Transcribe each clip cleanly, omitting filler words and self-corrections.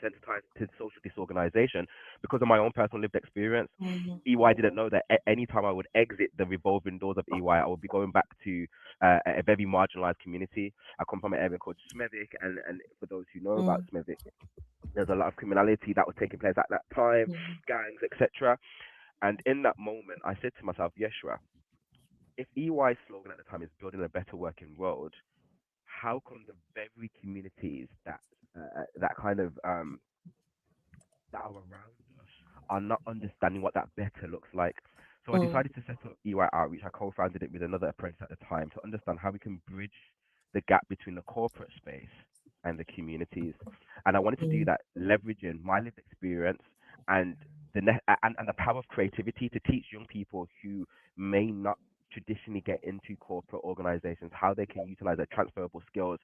desensitized to social disorganization because of my own personal lived experience. Mm-hmm. EY didn't know that any time I would exit the revolving doors of EY, I would be going back to a very marginalized community. I come from an area called Smethwick, and for those who know about Smethwick, there's a lot of criminality that was taking place at that time, Mm-hmm. gangs, etc. And in that moment, I said to myself, Yeshua, if EY's slogan at the time is building a better working world, how come the very communities that kind of that are around us are not understanding what that better looks like? So I Mm-hmm. decided to set up EY Outreach. I co-founded it with another apprentice at the time to understand how we can bridge the gap between the corporate space and the communities. And I wanted to do that leveraging my lived experience and and the power of creativity to teach young people who may not traditionally get into corporate organizations how they can utilize their transferable skills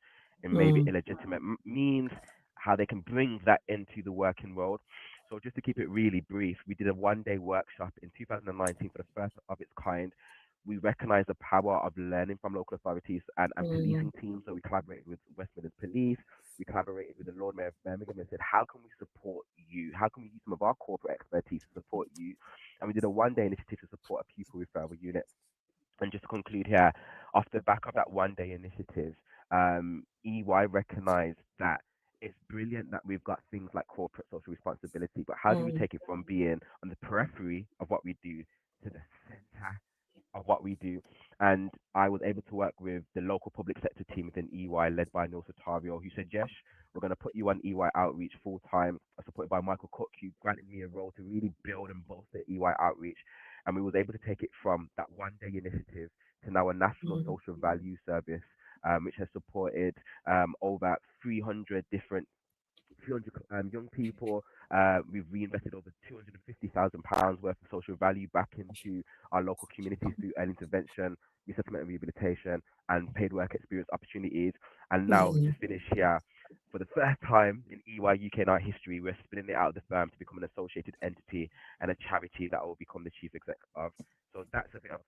in maybe Mm-hmm. illegitimate means, how they can bring that into the working world. So just to keep it really brief, we did a one-day workshop in 2019 for the first of its kind. We recognize the power of learning from local authorities and Mm-hmm. policing teams. So we collaborated with West Midlands Police. We collaborated with the Lord Mayor of Birmingham and said, how can we support you? How can we use some of our corporate expertise to support you? And we did a one-day initiative to support a pupil referral unit. And just to conclude here, off the back of that one-day initiative, EY recognized that it's brilliant that we've got things like corporate social responsibility, but how do we take it from being on the periphery of what we do to the center of what we do? And I was able to work with the local public sector team within EY, led by Neil Sotario, who said, Jesh, we're going to put you on EY Outreach full time, supported by Michael Cook, who granted me a role to really build and bolster EY Outreach. And we was able to take it from that one day initiative to now a national Mm-hmm. social value service, which has supported over 300 young people. We've reinvested over £250,000 worth of social value back into our local communities through early intervention, resettlement and rehabilitation, and paid work experience opportunities. And now to finish here, for the first time in EY UK and our history, we're spinning it out of the firm to become an associated entity and a charity that I will become the chief exec of. So that's a bit of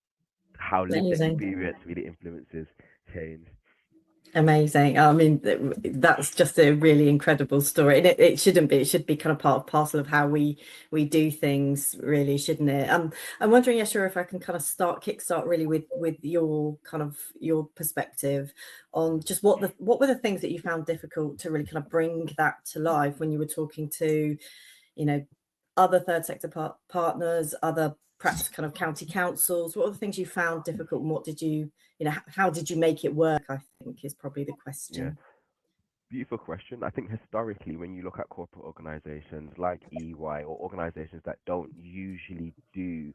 how lived Amazing. experience really influences change. Amazing. I mean, that's just a really incredible story. And it shouldn't be. It should be kind of part of parcel of how we do things, really, shouldn't it? I'm wondering, Yeshua, if I can kind of kickstart really with your kind of your perspective on just what were the things that you found difficult to really kind of bring that to life when you were talking to, other third sector partners, other perhaps kind of county councils. What are the things you found difficult, and what did you, how did you make it work? I think is probably the Yeah. question. Beautiful question. I think historically, when you look at corporate organizations like EY or organizations that don't usually do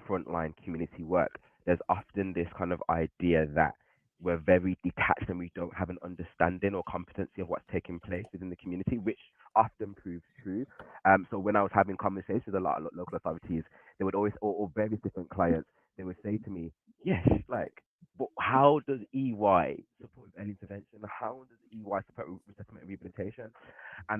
frontline community work, there's often this kind of idea that we're very detached and we don't have an understanding or competency of what's taking place within the community, which often proves true. So when I was having conversations with a lot of local authorities, they would always, or various different clients, they would say to me, yes, like, but how does EY support early intervention? How does EY support resettlement and rehabilitation? And